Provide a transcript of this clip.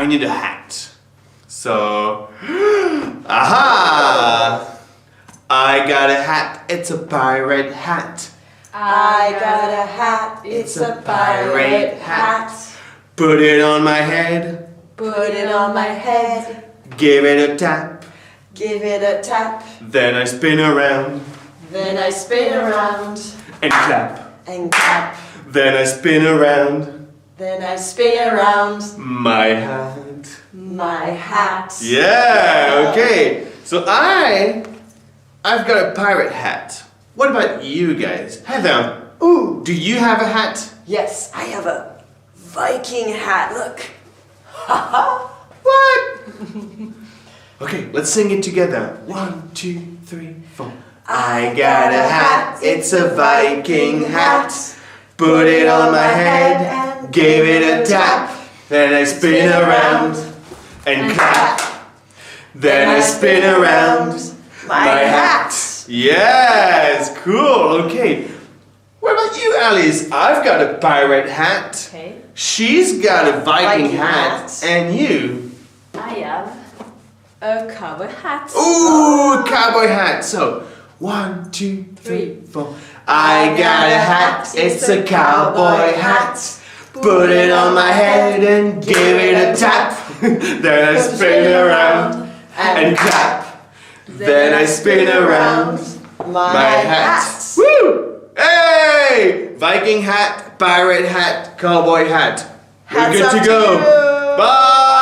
I need a hat. So, aha! I got a hat, it's a pirate hat. I got a hat, it's a pirate hat. Put it on my head, Put it on my head, give it a tap. give it a tap. Then I spin around Then I spin around and clap. and clap. Then I spin around Then I spin around my hat. my hat. Yeah, okay. So I've got a pirate hat. What about you guys? Heather, Ooh, do you have a hat? yes, I have a Viking hat, look. Ha What? Okay, let's sing it together. 1, 2, 3, 4. I got a hat, it's a Viking hat. Put it on my head, gave it a tap. Then I spin around and clap. Then I spin around my hat. Yes, cool, okay. What about you, Alice? I've got a pirate hat. Okay. She's got a Viking Viking hat. hat. And you? I have a cowboy hat. Ooh, cowboy hat. So, 1, 2, 3, 4. I got a hat, it's a cowboy hat. Put it on my head and give it a tap. Then I spin around and clap. Then I spin around my hat. Woo! Hey! Viking hat, pirate hat, cowboy hat. We're Hats good off to to go. you. Bye!